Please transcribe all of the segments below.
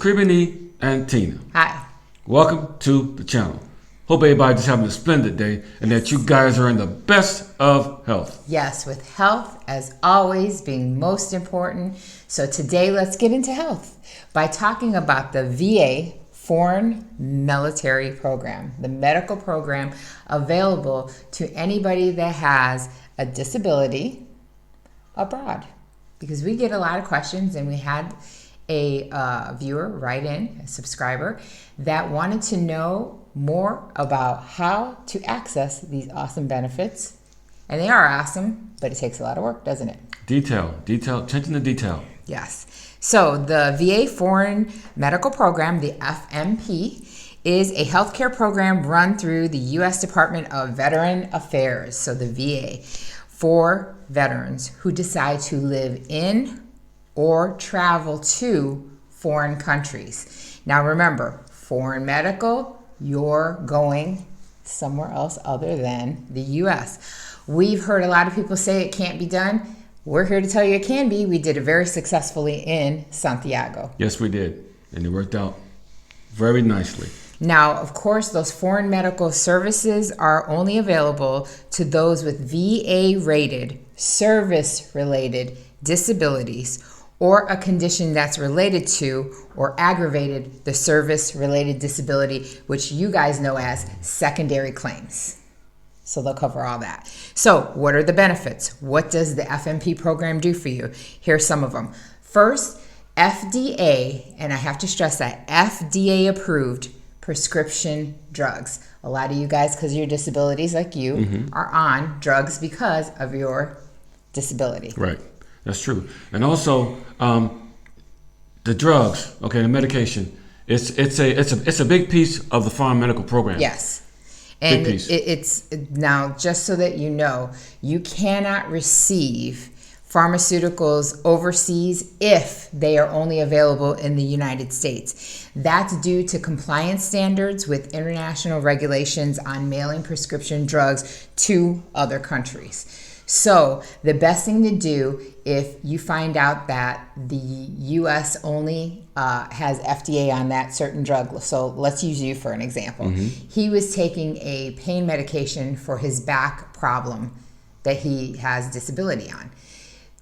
Kribini and Tina. Hi. Welcome to the channel. Hope everybody's having a splendid day and that you guys are in the best of health. Yes, with health, as always, being most important. So today, let's get into health by talking about the VA Foreign Military Program, the medical program available to anybody that has a disability abroad. Because we get a lot of questions, and we had a viewer write in, a subscriber, that wanted to know more about how to access these awesome benefits. And they are awesome, but it takes a lot of work, doesn't it? Detail, attention to detail. Yes. So the VA Foreign Medical Program, the FMP, is a healthcare program run through the U.S. Department of Veteran Affairs, so the VA, for veterans who decide to live in or travel to foreign countries. Now remember, foreign medical, you're going somewhere else other than the U.S. We've heard a lot of people say it can't be done. We're here to tell you it can be. We did it very successfully in Santiago. Yes, we did. And it worked out very nicely. Now, of course, those foreign medical services are only available to those with VA-rated, service-related disabilities or a condition that's related to or aggravated the service-related disability, which you guys know as secondary claims. So they'll cover all that. So what are the benefits? What does the FMP program do for you? Here's some of them. First, FDA, and I have to stress that, FDA approved prescription drugs. A lot of you guys, because of your disabilities like you, are on drugs because of your disability. Right. That's true. And also, the drugs, okay, the medication, it's a big piece of the foreign medical program. Yes. And it's now, just so that you know, you cannot receive pharmaceuticals overseas if they are only available in the United States. That's due to compliance standards with international regulations on mailing prescription drugs to other countries. So the best thing to do if you find out that the U.S. only has FDA on that certain drug, so let's use you for an example. He was taking a pain medication for his back problem that he has disability on.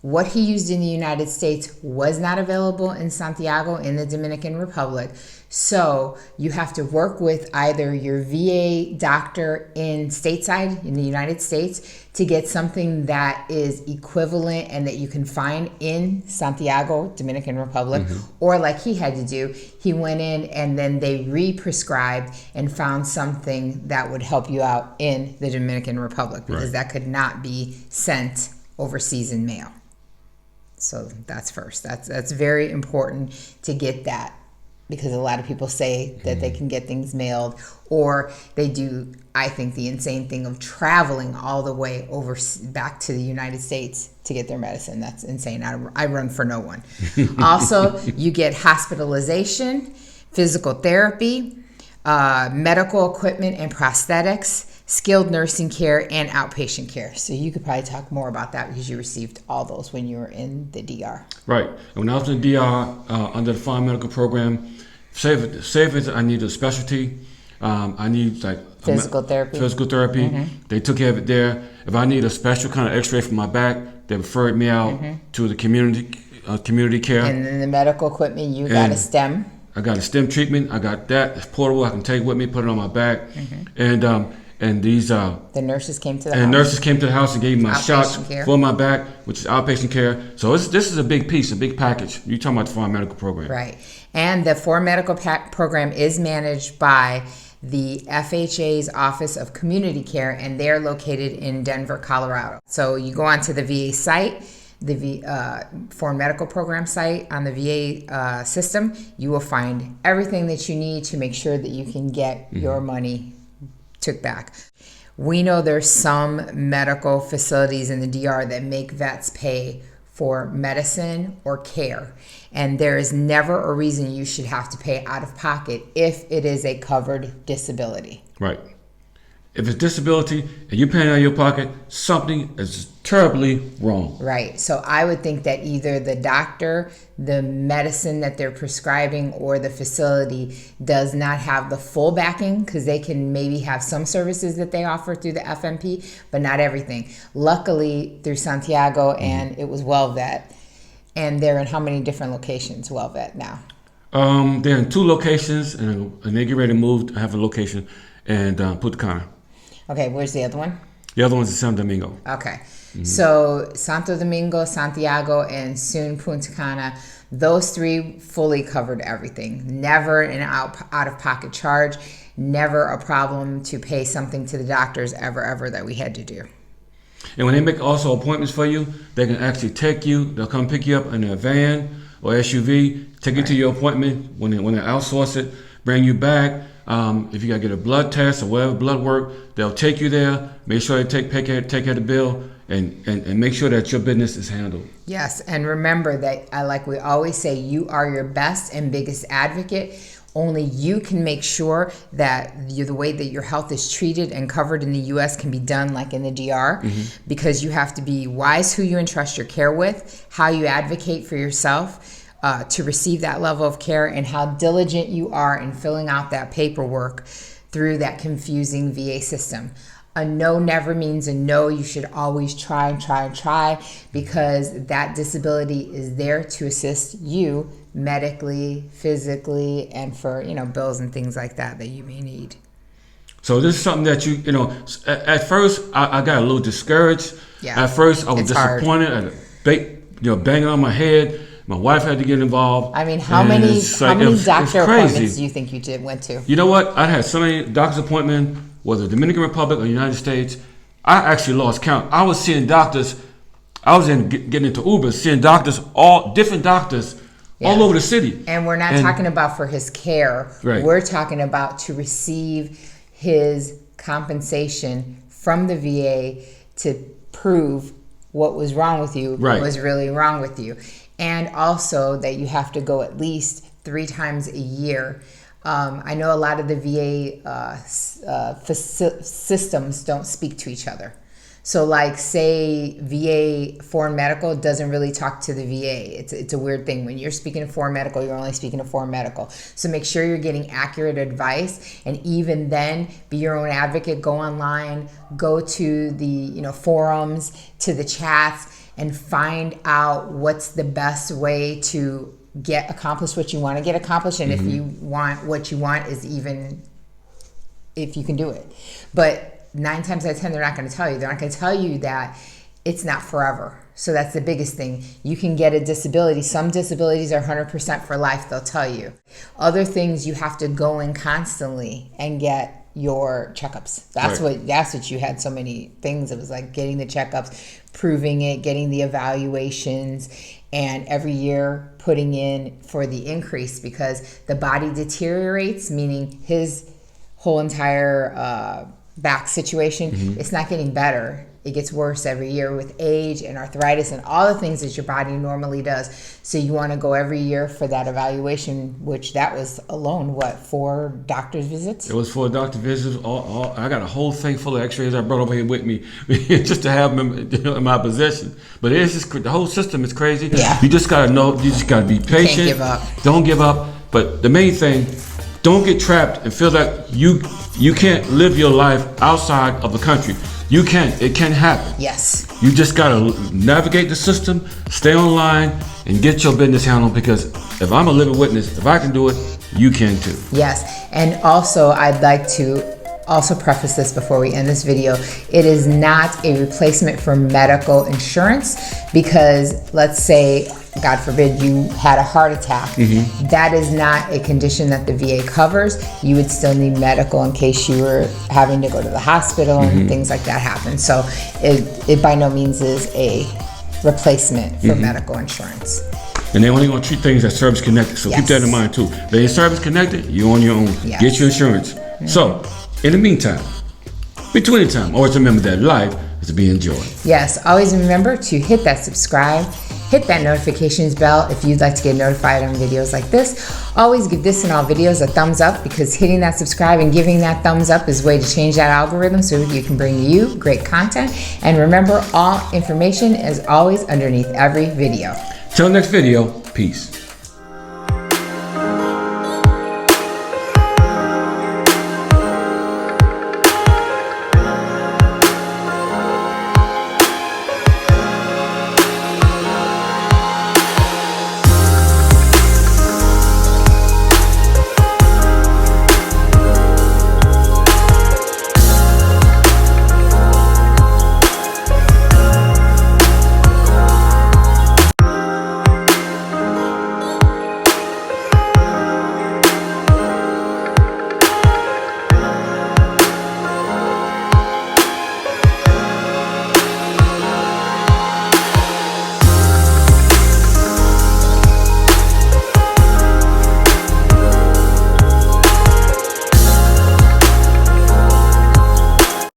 What he used in the United States was not available in Santiago in the Dominican Republic. So you have to work with either your VA doctor in stateside in the United States to get something that is equivalent and that you can find in Santiago, Dominican Republic, or like he had to do, he went in and then they re-prescribed and found something that would help you out in the Dominican Republic because that could not be sent overseas in mail. So that's first. That's very important to get that, because a lot of people say that they can get things mailed, or they do, I think, the insane thing of traveling all the way over back to the United States to get their medicine. That's insane. I run for no one. Also, you get hospitalization, physical therapy, medical equipment and prosthetics, skilled nursing care, and outpatient care. So you could probably talk more about that because you received all those when you were in the DR. Right. And when I was in the DR under the foreign medical program, say if I need a specialty, I need like physical therapy. They took care of it there. If I need a special kind of x-ray for my back, they referred me out to the community care. And then the medical equipment, you got a stem. I got a stem treatment. I got that. It's portable. I can take it with me, put it on my back. And these the nurses came to the house. And nurses came to the house and gave me my shots care for my back, which is outpatient care. So this is a big piece, a big package. You're talking about the foreign medical program. Right. And the foreign medical program is managed by the FHA's Office of Community Care, and they're located in Denver, Colorado. So you go onto the VA site, the Foreign Medical Program site on the VA system. You will find everything that you need to make sure that you can get your money took back. We know there's some medical facilities in the DR that make vets pay for medicine or care, and there is never a reason you should have to pay out of pocket if it is a covered disability. Right. if it's disability and you're paying out of your pocket, something is terribly wrong. Right. So I would think that either the doctor, the medicine that they're prescribing, or the facility does not have the full backing, because they can maybe have some services that they offer through the FMP, but not everything. Luckily, through Santiago, and it was well vet. And they're in how many different locations, well vet, now? They're in 2 locations, and they get ready to move to have a location in Punta Cana. Okay, where's the other one? The other one's in Santo Domingo. Okay. So Santo Domingo, Santiago, and soon Punta Cana, those 3 fully covered everything. Never an out-of-pocket charge, never a problem to pay something to the doctors ever that we had to do. And when they make also appointments for you, they can actually take you, they'll come pick you up in a van or SUV, take you to your appointment when they outsource it, bring you back. If you got to get a blood test or whatever, blood work, they'll take you there, make sure they take care of the bill, and make sure that your business is handled. Yes, and remember that, like we always say, you are your best and biggest advocate. Only you can make sure that the way that your health is treated and covered in the U.S. can be done like in the DR, because you have to be wise who you entrust your care with, how you advocate for yourself to receive that level of care, and how diligent you are in filling out that paperwork through that confusing VA system. A no never means a no. You should always try, because that disability is there to assist you medically, physically, and for, bills and things like that you may need. So this is something that at first I got a little discouraged. Yeah. At first I was disappointed. Hard. Banging on my head. My wife had to get involved. I mean, how many doctor appointments do you think you went to? You know what? I had so many doctor's appointments, whether Dominican Republic or United States. I actually lost count. I was seeing doctors. I was getting into Uber, seeing doctors, all different doctors, all over the city. And we're not talking about for his care. Right. We're talking about to receive his compensation from the VA to prove what was wrong with you, what was really wrong with you. And also that you have to go at least 3 times a year. I know a lot of the VA systems don't speak to each other. So like say VA foreign medical doesn't really talk to the VA. It's a weird thing. When you're speaking to foreign medical, you're only speaking to foreign medical. So make sure you're getting accurate advice, and even then be your own advocate. Go online, go to the forums, to the chats, and find out what's the best way to get accomplished what you want to get accomplished. And if you want what you want, is even if you can do it. But 9 times out of 10, they're not going to tell you. They're not going to tell you that it's not forever. So that's the biggest thing. You can get a disability. Some disabilities are 100% for life, they'll tell you. Other things, you have to go in constantly and get your checkups. That's what you had so many things. It was like getting the checkups, proving it, getting the evaluations, and every year putting in for the increase, because the body deteriorates, meaning his whole entire back situation, it's not getting better. It gets worse every year with age and arthritis and all the things that your body normally does. So you want to go every year for that evaluation, which that was alone, 4 doctor's visits? It was 4 doctor visits. I got a whole thing full of x-rays I brought over here with me just to have them in my possession. But it's just, the whole system is crazy. Yeah. You just got to know, you just got to be patient. Can't give up. Don't give up. But the main thing, don't get trapped and feel that you can't live your life outside of the country. You can. It can happen. Yes. You just got to navigate the system, stay online, and get your business handled, because if I'm a living witness, if I can do it, you can too. Yes. And also, I'd like to also preface this before we end this video. It is not a replacement for medical insurance, because let's say, God forbid, you had a heart attack. That is not a condition that the VA covers. You would still need medical in case you were having to go to the hospital and things like that happen. So it by no means is a replacement for medical insurance. And they're only going to treat things that's service connected. So keep that in mind too. If they ain't service connected, you're on your own. Yes. Get your insurance. So, in the meantime, between the time, always remember that life is to be enjoyed. Yes, always remember to hit that subscribe, hit that notifications bell if you'd like to get notified on videos like this. Always give this and all videos a thumbs up, because hitting that subscribe and giving that thumbs up is a way to change that algorithm so you can bring you great content. And remember, all information is always underneath every video. Till next video, peace.